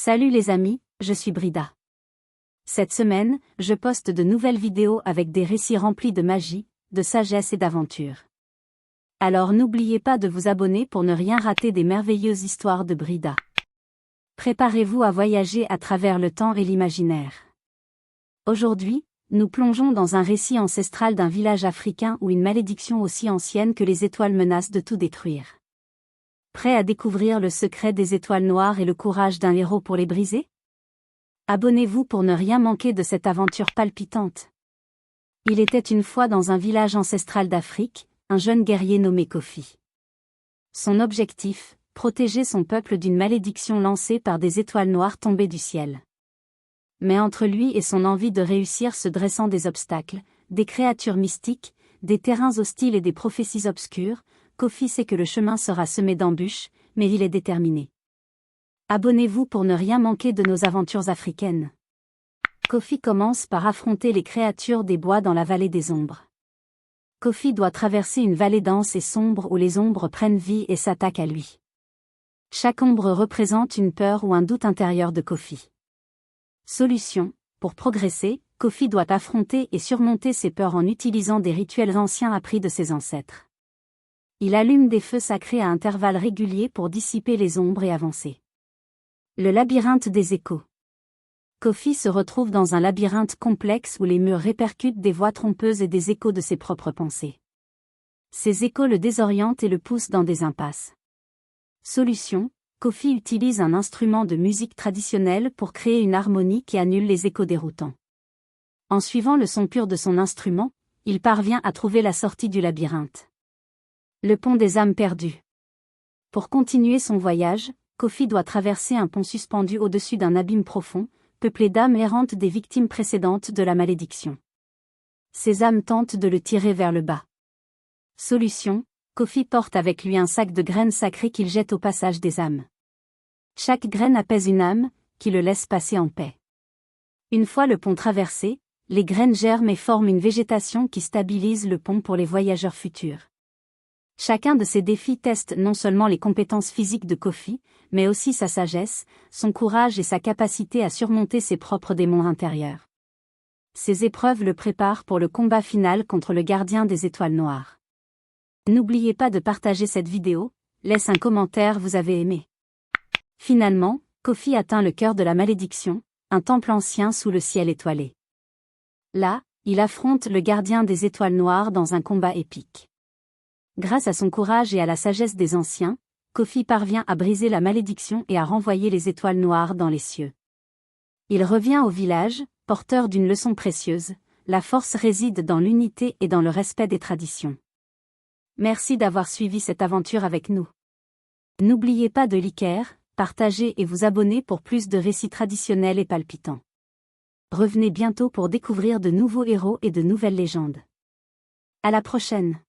Salut les amis, je suis Brida. Cette semaine, je poste de nouvelles vidéos avec des récits remplis de magie, de sagesse et d'aventure. Alors n'oubliez pas de vous abonner pour ne rien rater des merveilleuses histoires de Brida. Préparez-vous à voyager à travers le temps et l'imaginaire. Aujourd'hui, nous plongeons dans un récit ancestral d'un village africain où une malédiction aussi ancienne que les étoiles menace de tout détruire. Prêt à découvrir le secret des étoiles noires et le courage d'un héros pour les briser? Abonnez-vous pour ne rien manquer de cette aventure palpitante. Il était une fois dans un village ancestral d'Afrique, un jeune guerrier nommé Kofi. Son objectif, protéger son peuple d'une malédiction lancée par des étoiles noires tombées du ciel. Mais entre lui et son envie de réussir se dressant des obstacles, des créatures mystiques, des terrains hostiles et des prophéties obscures, Kofi sait que le chemin sera semé d'embûches, mais il est déterminé. Abonnez-vous pour ne rien manquer de nos aventures africaines. Kofi commence par affronter les créatures des bois dans la vallée des ombres. Kofi doit traverser une vallée dense et sombre où les ombres prennent vie et s'attaquent à lui. Chaque ombre représente une peur ou un doute intérieur de Kofi. Solution: pour progresser, Kofi doit affronter et surmonter ses peurs en utilisant des rituels anciens appris de ses ancêtres. Il allume des feux sacrés à intervalles réguliers pour dissiper les ombres et avancer. Le labyrinthe des échos. Kofi se retrouve dans un labyrinthe complexe où les murs répercutent des voix trompeuses et des échos de ses propres pensées. Ces échos le désorientent et le poussent dans des impasses. Solution: Kofi utilise un instrument de musique traditionnelle pour créer une harmonie qui annule les échos déroutants. En suivant le son pur de son instrument, il parvient à trouver la sortie du labyrinthe. Le pont des âmes perdues. Pour continuer son voyage, Kofi doit traverser un pont suspendu au-dessus d'un abîme profond, peuplé d'âmes errantes des victimes précédentes de la malédiction. Ces âmes tentent de le tirer vers le bas. Solution: Kofi porte avec lui un sac de graines sacrées qu'il jette au passage des âmes. Chaque graine apaise une âme, qui le laisse passer en paix. Une fois le pont traversé, les graines germent et forment une végétation qui stabilise le pont pour les voyageurs futurs. Chacun de ces défis teste non seulement les compétences physiques de Kofi, mais aussi sa sagesse, son courage et sa capacité à surmonter ses propres démons intérieurs. Ces épreuves le préparent pour le combat final contre le gardien des étoiles noires. N'oubliez pas de partager cette vidéo, laisse un commentaire vous avez aimé. Finalement, Kofi atteint le cœur de la malédiction, un temple ancien sous le ciel étoilé. Là, il affronte le gardien des étoiles noires dans un combat épique. Grâce à son courage et à la sagesse des anciens, Kofi parvient à briser la malédiction et à renvoyer les étoiles noires dans les cieux. Il revient au village, porteur d'une leçon précieuse: la force réside dans l'unité et dans le respect des traditions. Merci d'avoir suivi cette aventure avec nous. N'oubliez pas de liker, partager et vous abonner pour plus de récits traditionnels et palpitants. Revenez bientôt pour découvrir de nouveaux héros et de nouvelles légendes. À la prochaine!